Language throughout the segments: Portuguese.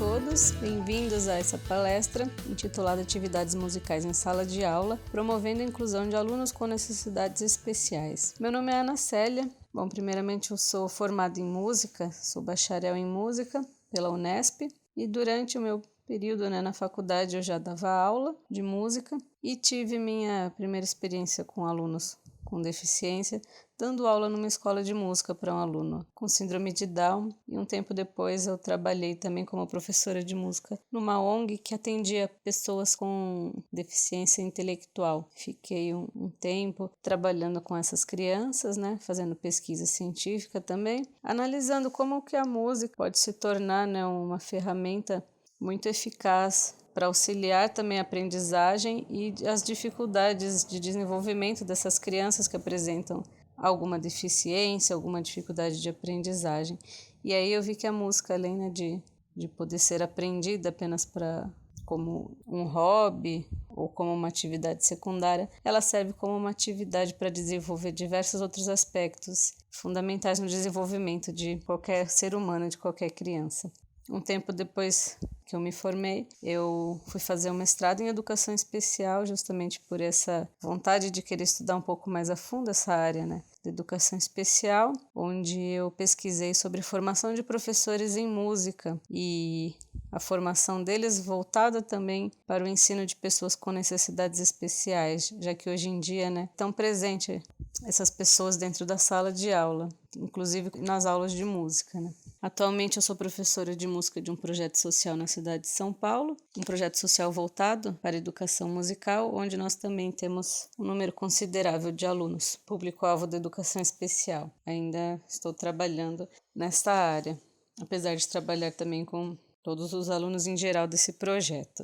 todos, bem-vindos a essa palestra intitulada Atividades Musicais em Sala de Aula, promovendo a inclusão de alunos com necessidades especiais. Meu nome é Ana Célia. Bom, primeiramente eu sou formada em música, sou bacharel em música pela Unesp e durante o meu período na faculdade eu já dava aula de música e tive minha primeira experiência com alunos com deficiência, dando aula numa escola de música para um aluno com síndrome de Down, e um tempo depois eu trabalhei também como professora de música numa ONG que atendia pessoas com deficiência intelectual. Fiquei um tempo trabalhando com essas crianças, fazendo pesquisa científica também, analisando como que a música pode se tornar uma ferramenta muito eficaz para auxiliar também a aprendizagem e as dificuldades de desenvolvimento dessas crianças que apresentam alguma deficiência, alguma dificuldade de aprendizagem. E aí eu vi que a música, além de poder ser aprendida apenas como um hobby ou como uma atividade secundária, ela serve como uma atividade para desenvolver diversos outros aspectos fundamentais no desenvolvimento de qualquer ser humano, de qualquer criança. Um tempo depois que eu me formei, eu fui fazer um mestrado em educação especial, justamente por essa vontade de querer estudar um pouco mais a fundo essa área, de educação especial, onde eu pesquisei sobre formação de professores em música e a formação deles voltada também para o ensino de pessoas com necessidades especiais, já que hoje em dia estão presentes essas pessoas dentro da sala de aula, inclusive nas aulas de música. Atualmente eu sou professora de música de um projeto social na cidade de São Paulo, um projeto social voltado para a educação musical, onde nós também temos um número considerável de alunos, público-alvo da educação especial. Ainda estou trabalhando nesta área, apesar de trabalhar também com todos os alunos em geral desse projeto.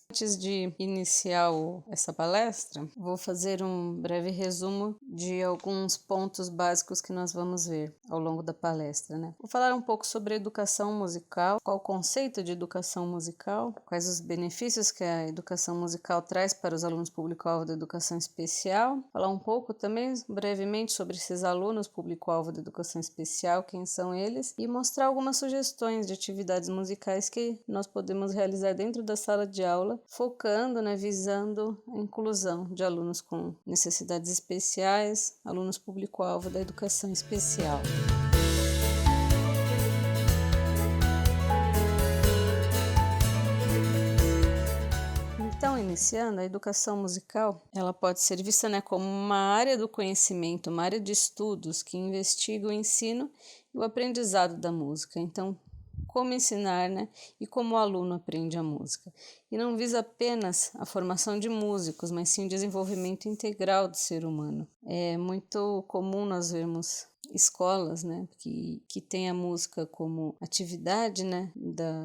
Antes de iniciar essa palestra, vou fazer um breve resumo de alguns pontos básicos que nós vamos ver ao longo da palestra. Vou falar um pouco sobre a educação musical, qual o conceito de educação musical, quais os benefícios que a educação musical traz para os alunos público-alvo da educação especial, falar um pouco também brevemente sobre esses alunos público-alvo da educação especial, quem são eles, e mostrar algumas sugestões de atividades musicais que nós podemos realizar dentro da sala de aula, focando, visando a inclusão de alunos com necessidades especiais, alunos público-alvo da educação especial. Então, iniciando, a educação musical, ela pode ser vista como uma área do conhecimento, uma área de estudos que investiga o ensino e o aprendizado da música. Então, como ensinar, e como o aluno aprende a música. E não visa apenas a formação de músicos, mas sim o desenvolvimento integral do ser humano. É muito comum nós vermos escolas, que tem a música como atividade,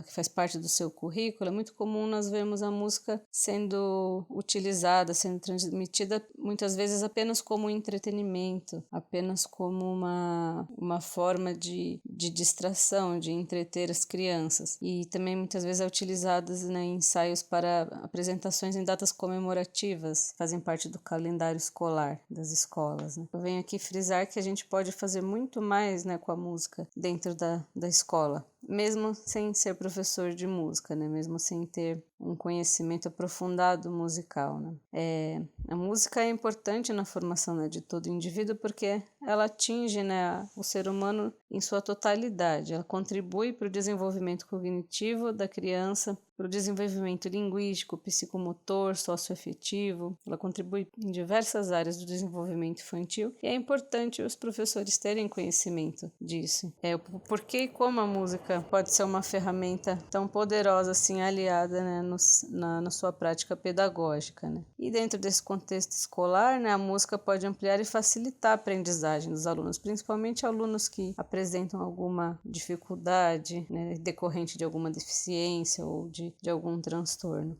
que faz parte do seu currículo. É muito comum nós vermos a música sendo utilizada, sendo transmitida muitas vezes apenas como entretenimento, apenas como uma forma de distração, de entreter as crianças. E também muitas vezes é utilizada em ensaios para apresentações em datas comemorativas, fazem parte do calendário escolar das escolas. Eu venho aqui frisar que a gente pode fazer muito mais com a música dentro da escola, mesmo sem ser professor de música, mesmo sem ter um conhecimento aprofundado musical. A música é importante na formação de todo indivíduo porque ela atinge o ser humano em sua totalidade, ela contribui para o desenvolvimento cognitivo da criança, para o desenvolvimento linguístico, psicomotor, socioafetivo, ela contribui em diversas áreas do desenvolvimento infantil e é importante os professores terem conhecimento disso. Por que e como a música pode ser uma ferramenta tão poderosa assim, aliada na sua prática pedagógica. E dentro desse contexto escolar, a música pode ampliar e facilitar a aprendizagem dos alunos, principalmente alunos que apresentam alguma dificuldade decorrente de alguma deficiência ou de algum transtorno.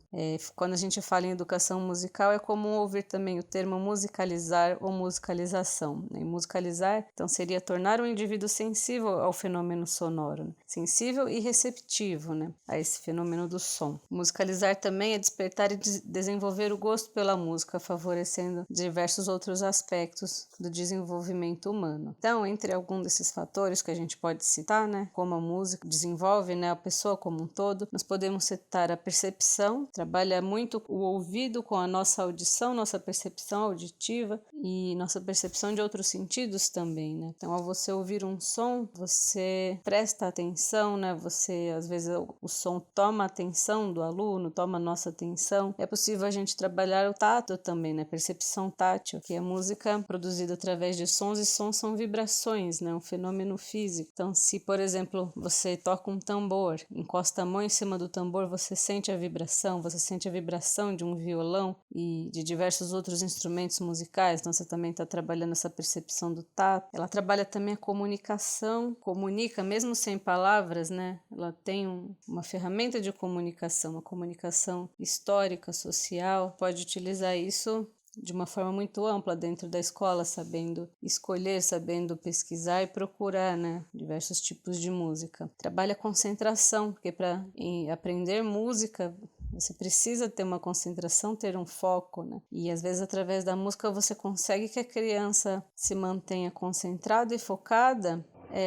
Quando a gente fala em educação musical, é comum ouvir também o termo musicalizar ou musicalização. E musicalizar, então, seria tornar o indivíduo sensível ao fenômeno sonoro, sensível e receptivo, né, a esse fenômeno do som. Musicalizar também é despertar e desenvolver o gosto pela música, favorecendo diversos outros aspectos do desenvolvimento humano. Então, entre alguns desses fatores que a gente pode citar, né, como a música desenvolve, né, a pessoa como um todo, nós podemos citar a percepção, trabalha muito o ouvido com a nossa audição, nossa percepção auditiva e nossa percepção de outros sentidos também, né? Então, ao você ouvir um som, você presta atenção, né? Você, às vezes, o som toma a atenção do aluno, toma a nossa atenção. É possível a gente trabalhar o tato também, né? Percepção tátil, que é música produzida através de sons, e sons são vibrações, né? Um fenômeno físico. Então, se, por exemplo, você toca um tambor, encosta a mão em cima do tambor, você sente a vibração de um violão e de diversos outros instrumentos musicais. Então, você também está trabalhando essa percepção do tato. Ela trabalha também a comunicação, comunica mesmo sem palavras, né? Ela tem uma ferramenta de comunicação, uma comunicação histórica, social. Pode utilizar isso de uma forma muito ampla dentro da escola, sabendo escolher, sabendo pesquisar e procurar, né, diversos tipos de música. Trabalha a concentração, porque para aprender música você precisa ter uma concentração, ter um foco, né? E às vezes através da música você consegue que a criança se mantenha concentrada e focada,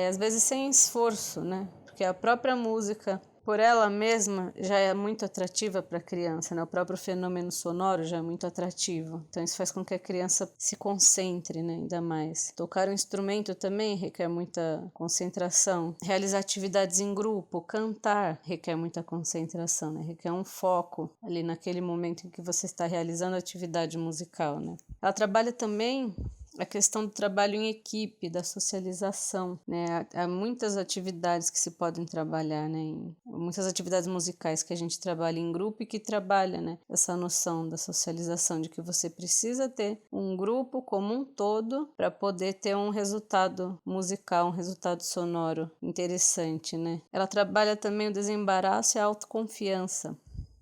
às vezes sem esforço, né? Porque a própria música, por ela mesma, já é muito atrativa para a criança, né? O próprio fenômeno sonoro já é muito atrativo. Então isso faz com que a criança se concentre, né? Ainda mais. Tocar um instrumento também requer muita concentração. Realizar atividades em grupo, cantar, requer muita concentração, né? Requer um foco ali naquele momento em que você está realizando a atividade musical, né? Ela trabalha também a questão do trabalho em equipe, da socialização, né? Há muitas atividades que se podem trabalhar, né? Muitas atividades musicais que a gente trabalha em grupo e que trabalha, né, essa noção da socialização, de que você precisa ter um grupo como um todo para poder ter um resultado musical, um resultado sonoro interessante, né? Ela trabalha também o desembaraço e a autoconfiança.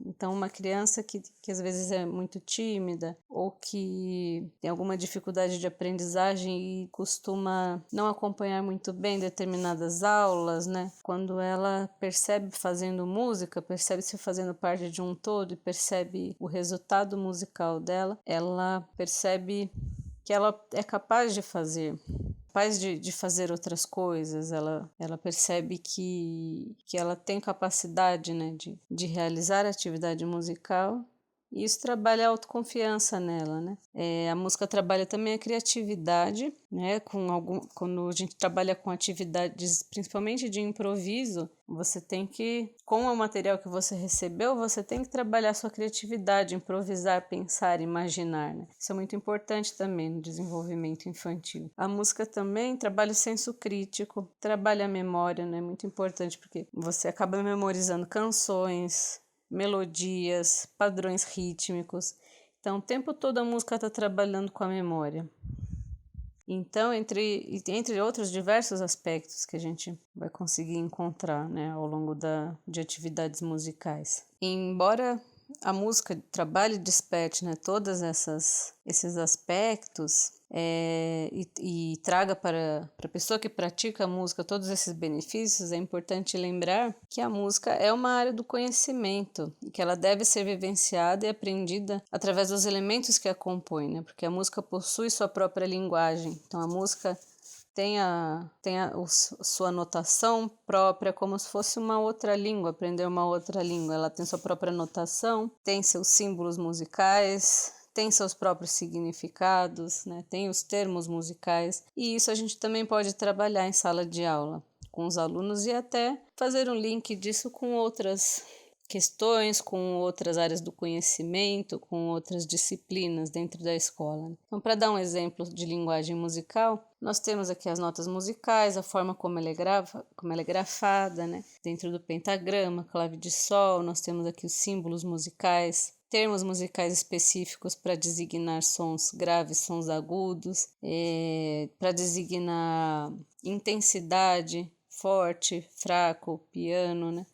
Então, uma criança que às vezes é muito tímida ou que tem alguma dificuldade de aprendizagem e costuma não acompanhar muito bem determinadas aulas, né? Quando ela percebe fazendo música, percebe-se fazendo parte de um todo e percebe o resultado musical dela, ela percebe que ela é capaz de fazer outras coisas, ela percebe que ela tem capacidade, né, de realizar a atividade musical, e isso trabalha a autoconfiança nela, né? A música trabalha também a criatividade, né? Quando a gente trabalha com atividades, principalmente de improviso, você tem que, com o material que você recebeu, você tem que trabalhar a sua criatividade, improvisar, pensar, imaginar, né? Isso é muito importante também no desenvolvimento infantil. A música também trabalha o senso crítico, trabalha a memória, né? Muito importante porque você acaba memorizando canções, melodias, padrões rítmicos. Então, o tempo todo a música está trabalhando com a memória. Então, entre outros diversos aspectos que a gente vai conseguir encontrar, né, ao longo de atividades musicais. Embora a música trabalhe e desperte, né, todos esses aspectos, e traga para a pessoa que pratica a música todos esses benefícios, é importante lembrar que a música é uma área do conhecimento e que ela deve ser vivenciada e aprendida através dos elementos que a compõem, né? Porque a música possui sua própria linguagem. Então a música tem sua notação própria, como se fosse uma outra língua, aprender uma outra língua. Ela tem sua própria notação, tem seus símbolos musicais, tem seus próprios significados, né? Tem os termos musicais, e isso a gente também pode trabalhar em sala de aula com os alunos e até fazer um link disso com outras questões, com outras áreas do conhecimento, com outras disciplinas dentro da escola. Então, para dar um exemplo de linguagem musical, nós temos aqui as notas musicais, a forma como ela é grafada, né? Dentro do pentagrama, clave de sol, nós temos aqui os símbolos musicais, termos musicais específicos para designar sons graves, sons agudos, para designar intensidade, forte, fraco, piano, né?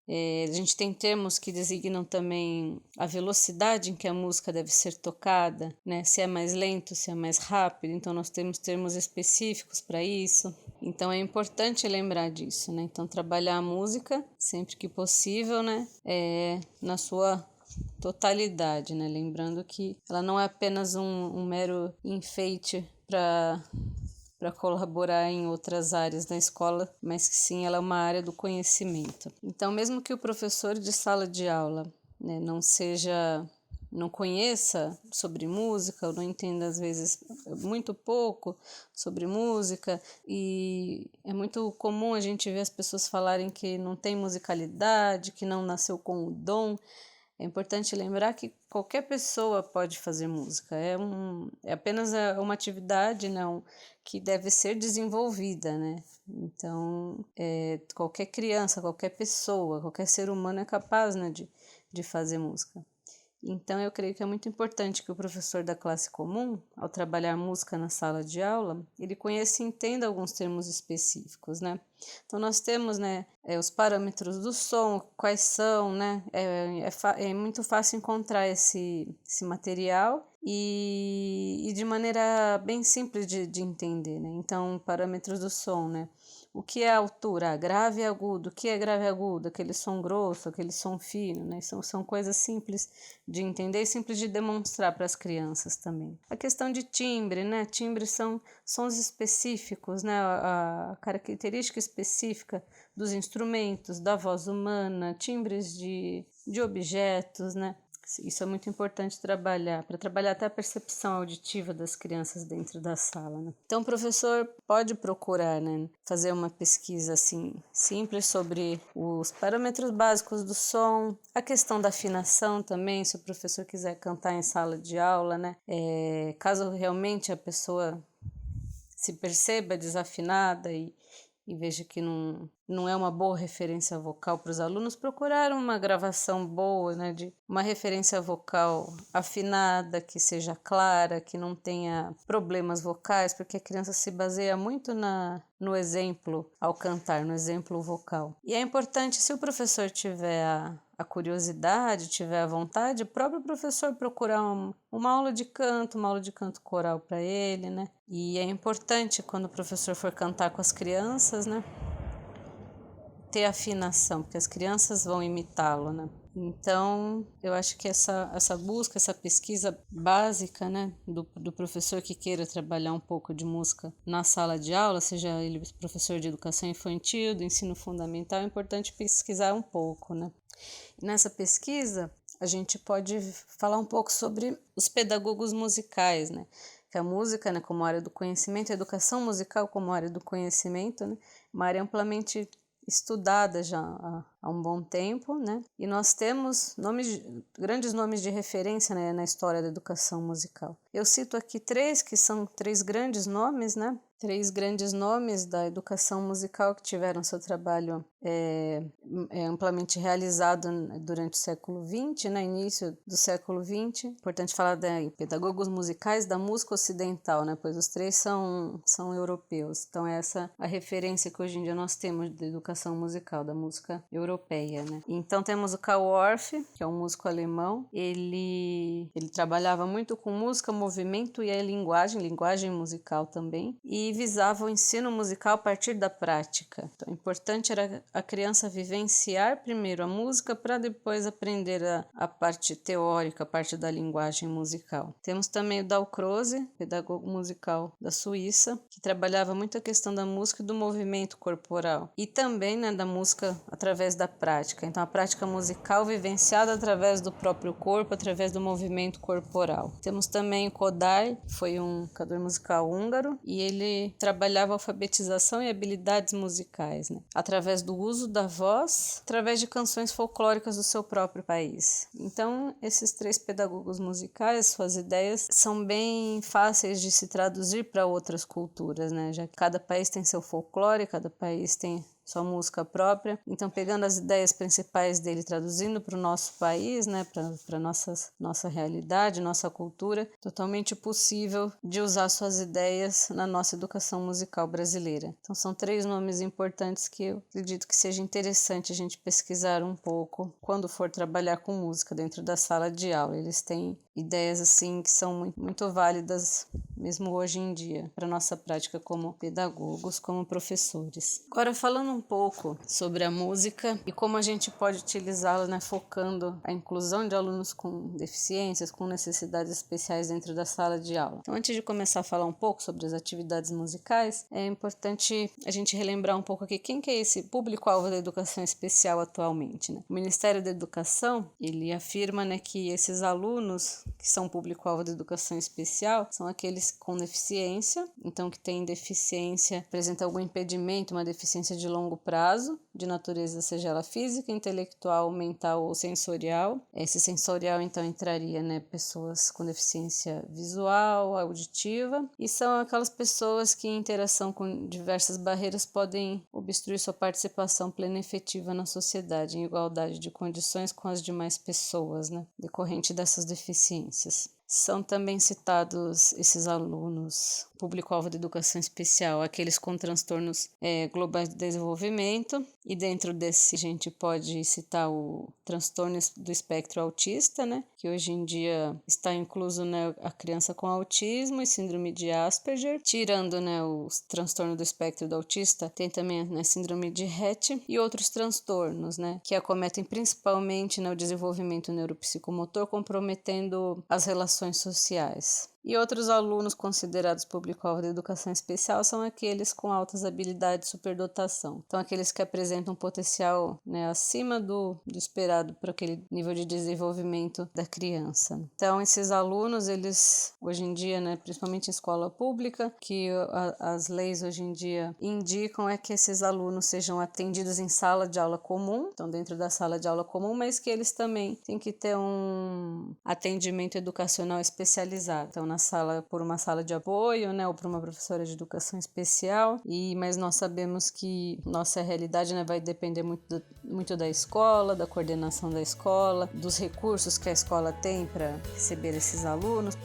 A gente tem termos que designam também a velocidade em que a música deve ser tocada, né? Se é mais lento, se é mais rápido, então nós temos termos específicos para isso. Então é importante lembrar disso, né? Então trabalhar a música sempre que possível, né? Na sua totalidade, né? Lembrando que ela não é apenas um mero enfeite para colaborar em outras áreas da escola, mas que sim, ela é uma área do conhecimento. Então, mesmo que o professor de sala de aula, né, não conheça sobre música, ou não entenda às vezes muito pouco sobre música, e é muito comum a gente ver as pessoas falarem que não tem musicalidade, que não nasceu com o dom. É importante lembrar que qualquer pessoa pode fazer música, é apenas uma atividade, não, que deve ser desenvolvida, né? Então, qualquer criança, qualquer pessoa, qualquer ser humano é capaz, né, de fazer música. Então, eu creio que é muito importante que o professor da classe comum, ao trabalhar música na sala de aula, ele conheça e entenda alguns termos específicos, né? Então, nós temos, né, os parâmetros do som, quais são, né? É muito fácil encontrar esse material e de maneira bem simples de entender, né? Então, parâmetros do som, né? O que é altura? Grave e agudo. O que é grave e agudo? Aquele som grosso, aquele som fino, né? São coisas simples de entender e simples de demonstrar para as crianças também. A questão de timbre, né? Timbres são sons específicos, né? A característica específica dos instrumentos, da voz humana, timbres de objetos, né? Isso é muito importante trabalhar, para trabalhar até a percepção auditiva das crianças dentro da sala, né? Então, o professor pode procurar, né, fazer uma pesquisa assim simples sobre os parâmetros básicos do som, a questão da afinação também, se o professor quiser cantar em sala de aula, né? Caso realmente a pessoa se perceba desafinada e veja que não é uma boa referência vocal para os alunos, procurar uma gravação boa, né, de uma referência vocal afinada, que seja clara, que não tenha problemas vocais, porque a criança se baseia muito no exemplo ao cantar, no exemplo vocal. E é importante, se o professor tiver a curiosidade, tiver a vontade, o próprio professor procurar uma aula de canto coral para ele, né? E é importante quando o professor for cantar com as crianças, né, ter afinação, porque as crianças vão imitá-lo, né? Então, eu acho que essa busca, essa pesquisa básica, né, do professor que queira trabalhar um pouco de música na sala de aula, seja ele professor de educação infantil, do ensino fundamental, é importante pesquisar um pouco, né? E nessa pesquisa, a gente pode falar um pouco sobre os pedagogos musicais, né? Que a música, né, como área do conhecimento, a educação musical como área do conhecimento, né, uma área amplamente estudada já há um bom tempo, né? E nós temos grandes nomes de referência, né, na história da educação musical. Eu cito aqui três, que são três grandes nomes, né? Três grandes nomes da educação musical que tiveram seu trabalho amplamente realizado durante o século XX, né, início do século XX. Importante falar de pedagogos musicais da música ocidental, né, pois os três são europeus. Então, essa é a referência que hoje em dia nós temos da educação musical, da música europeia, né. Então, temos o Karl Orff, que é um músico alemão. Ele trabalhava muito com música, movimento e a linguagem musical também, e visava o ensino musical a partir da prática. Então, o importante era a criança vivenciar primeiro a música para depois aprender a parte teórica, a parte da linguagem musical. Temos também o Dalcroze, pedagogo musical da Suíça, que trabalhava muito a questão da música e do movimento corporal, e também, né, da música através da prática. Então, a prática musical vivenciada através do próprio corpo, através do movimento corporal. Temos também o Kodály, que foi um cantor musical húngaro, e ele trabalhava alfabetização e habilidades musicais, né, através do uso da voz, através de canções folclóricas do seu próprio país. Então, esses três pedagogos musicais, suas ideias são bem fáceis de se traduzir para outras culturas, né, já que cada país tem seu folclore, cada país tem sua música própria. Então, pegando as ideias principais dele, traduzindo para o nosso país, né, para nossa realidade, nossa cultura, totalmente possível de usar suas ideias na nossa educação musical brasileira. Então, são três nomes importantes que eu acredito que seja interessante a gente pesquisar um pouco quando for trabalhar com música dentro da sala de aula. Eles têm ideias assim que são muito, muito válidas mesmo hoje em dia, para nossa prática como pedagogos, como professores. Agora, falando um pouco sobre a música e como a gente pode utilizá-la, né, focando a inclusão de alunos com deficiências, com necessidades especiais dentro da sala de aula. Então, antes de começar a falar um pouco sobre as atividades musicais, é importante a gente relembrar um pouco aqui quem que é esse público-alvo da educação especial atualmente, né? O Ministério da Educação, ele afirma, né, que esses alunos que são público-alvo da educação especial são aqueles com deficiência, então que têm deficiência, apresenta algum impedimento, uma deficiência de longo prazo, de natureza seja ela física, intelectual, mental ou sensorial. Esse sensorial, então, entraria, né, pessoas com deficiência visual, auditiva, e são aquelas pessoas que, em interação com diversas barreiras, podem obstruir sua participação plena e efetiva na sociedade, em igualdade de condições com as demais pessoas, né, decorrente dessas deficiências. São também citados esses alunos, público-alvo da educação especial, aqueles com transtornos globais de desenvolvimento, e dentro desse a gente pode citar o transtorno do espectro autista, né, que hoje em dia está incluso, né, a criança com autismo e síndrome de Asperger, tirando, né, o transtorno do espectro do autista, tem também, né, síndrome de Rett e outros transtornos, né, que acometem principalmente, né, o desenvolvimento neuropsicomotor, comprometendo as relações sociais. E outros alunos considerados público-alvo da educação especial são aqueles com altas habilidades de superdotação. Então, aqueles que apresentam um potencial, né, acima do esperado para aquele nível de desenvolvimento da criança. Então, esses alunos, eles, hoje em dia, né, principalmente em escola pública, que as leis hoje em dia indicam é que esses alunos sejam atendidos em sala de aula comum, então dentro da sala de aula comum, mas que eles também têm que ter um atendimento educacional especializado. Então, por uma sala de apoio, né, ou por uma professora de educação especial, mas nós sabemos que nossa realidade, né, vai depender muito da escola, da coordenação da escola, dos recursos que a escola tem para receber esses alunos,